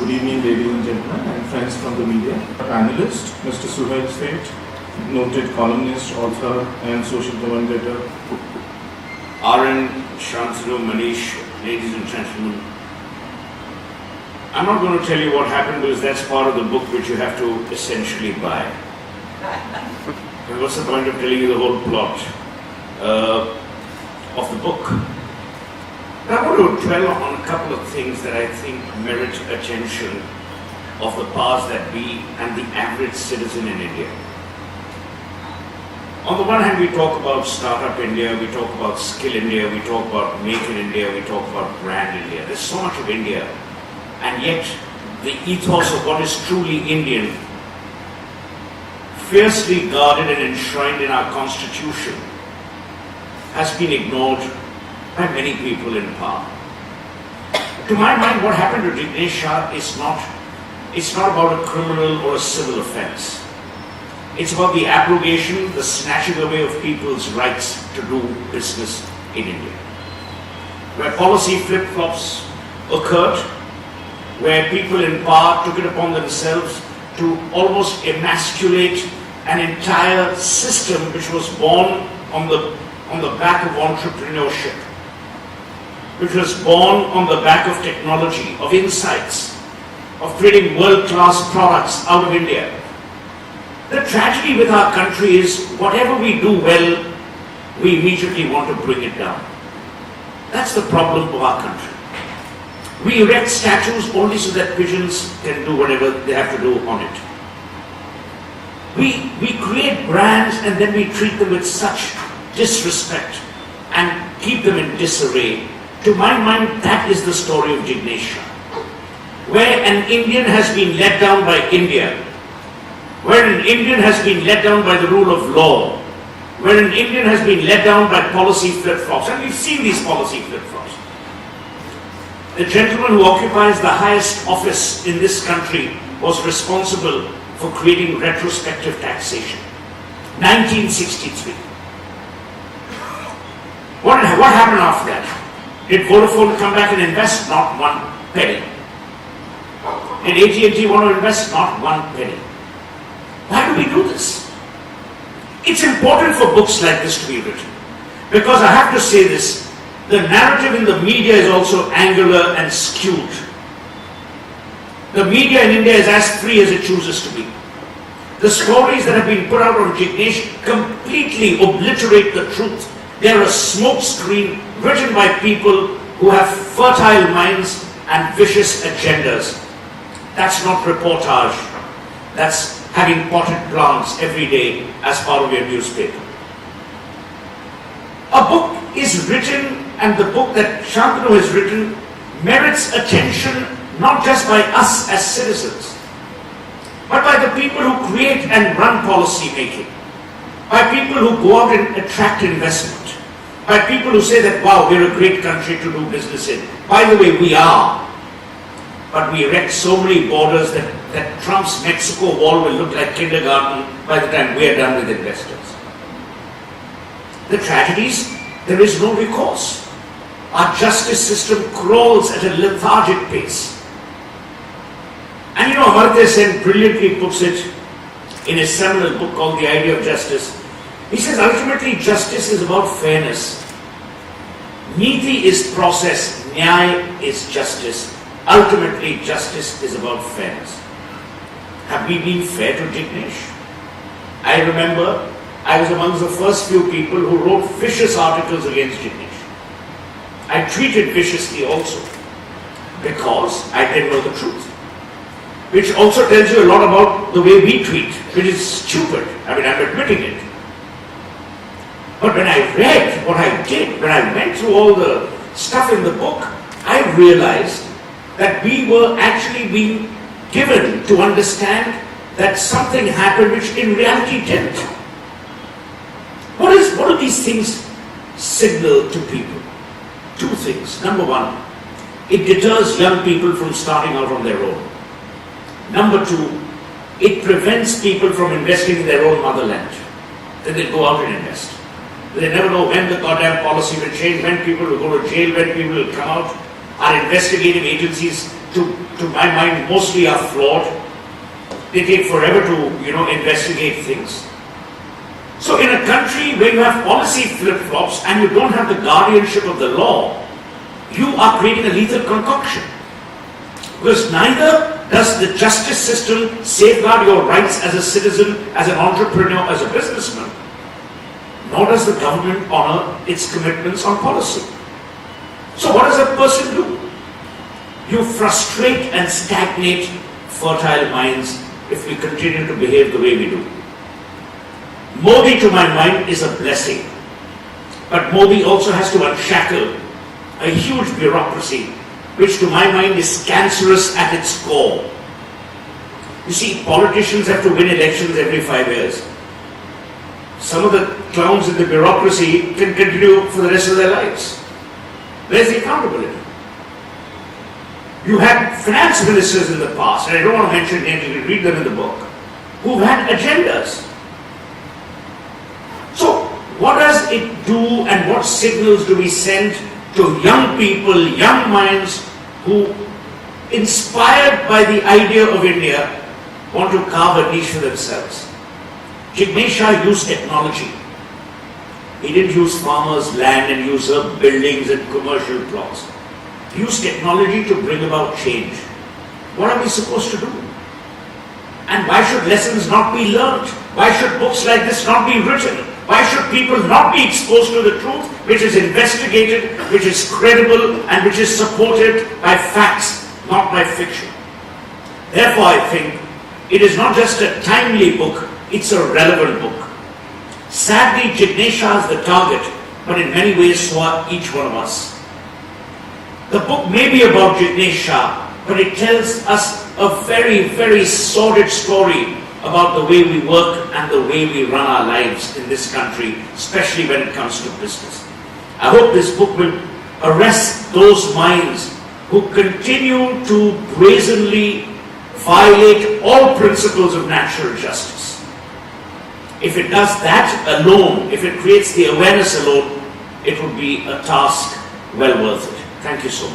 Good evening, ladies and gentlemen, and friends from the media. Panelist, Mr. Suhel Seth, noted columnist, author, and social commentator. RN, Shantanu, Manish, ladies and gentlemen. I'm not going to tell you what happened because that's part of the book which you have to essentially buy. What's the point of telling you the whole plot of the book? I want to dwell on a couple of things that I think merit attention of the powers that be and the average citizen in India. On the one hand, we talk about Startup India, we talk about Skill India, we talk about Make in India, we talk about Brand India. There's so much of India, and yet the ethos of what is truly Indian, fiercely guarded and enshrined in our constitution, has been ignored by many people in power. To my mind, what happened to Jignesh Shah is not about a criminal or a civil offense. It's about the abrogation, the snatching away of people's rights to do business in India. Where policy flip-flops occurred, where people in power took it upon themselves to almost emasculate an entire system which was born on the back of entrepreneurship, which was born on the back of technology, of insights, of creating world-class products out of India. The tragedy with our country is whatever we do well, we immediately want to bring it down. That's the problem of our country. We erect statues only so that pigeons can do whatever they have to do on it. We create brands and then we treat them with such disrespect and keep them in disarray. To my mind, that is the story of Jignesh Shah. Where an Indian has been let down by India, where an Indian has been let down by the rule of law, where an Indian has been let down by policy flip-flops, and we've seen these policy flip-flops. The gentleman who occupies the highest office in this country was responsible for creating retrospective taxation. 1963. What happened after that? Did Vodafone come back and invest? Not one penny. Did AT&T want to invest? Not one penny. Why do we do this? It's important for books like this to be written. Because I have to say this, the narrative in the media is also angular and skewed. The media in India is as free as it chooses to be. The stories that have been put out on Jignesh completely obliterate the truth. They are a smoke screen written by people who have fertile minds and vicious agendas. That's not reportage. That's having potted plants every day as part of your newspaper. A book is written, and the book that Shantanu has written merits attention not just by us as citizens, but by the people who create and run policy making, by people who go out and attract investment, by people who say that, wow, we're a great country to do business in. By the way, we are. But we erect so many borders that Trump's Mexico wall will look like kindergarten by the time we're done with investors. The tragedies, there is no recourse. Our justice system crawls at a lethargic pace. And Emeritus brilliantly puts it in a seminal book called The Idea of Justice. He says ultimately justice is about fairness. Niti is process, Nyaya is justice. Ultimately, justice is about fairness. Have we been fair to Jignesh? I remember I was amongst the first few people who wrote vicious articles against Jignesh. I tweeted viciously also because I didn't know the truth. Which also tells you a lot about the way we tweet, which is stupid. I'm admitting it. But when I read what I did, when I went through all the stuff in the book, I realized that we were actually being given to understand that something happened which in reality didn't. What do these things signal to people? Two things. Number one, it deters young people from starting out on their own. Number two, it prevents people from investing in their own motherland. Then they go out and invest. They never know when the goddamn policy will change, when people will go to jail, when people will come out. Our investigative agencies to my mind, mostly are flawed. They take forever to, investigate things. So in a country where you have policy flip-flops and you don't have the guardianship of the law, you are creating a lethal concoction. Because neither does the justice system safeguard your rights as a citizen, as an entrepreneur, as a businessman, nor does the government honor its commitments on policy. So what does a person do? You frustrate and stagnate fertile minds if we continue to behave the way we do. Modi, to my mind, is a blessing. But Modi also has to unshackle a huge bureaucracy, which to my mind is cancerous at its core. You see, politicians have to win elections every 5 years. Some of the clowns in the bureaucracy can continue for the rest of their lives. Where's the accountability? You had finance ministers in the past, and I don't want to mention names, you can read them in the book, who've had agendas. So, what does it do and what signals do we send to young people, young minds who, inspired by the idea of India, want to carve a niche for themselves? Jignesh Shah used technology. He didn't use farmers' land and usurp buildings and commercial plots. He used technology to bring about change. What are we supposed to do? And why should lessons not be learned? Why should books like this not be written? Why should people not be exposed to the truth, which is investigated, which is credible, and which is supported by facts, not by fiction? Therefore, I think it is not just a timely book, it's a relevant book. Sadly, Jignesh Shah is the target, but in many ways so are each one of us. The book may be about Jignesh Shah, but it tells us a very, very sordid story about the way we work and the way we run our lives in this country, especially when it comes to business. I hope this book will arrest those minds who continue to brazenly violate all principles of natural justice. If it does that alone, if it creates the awareness alone, it would be a task well worth it. Thank you so much.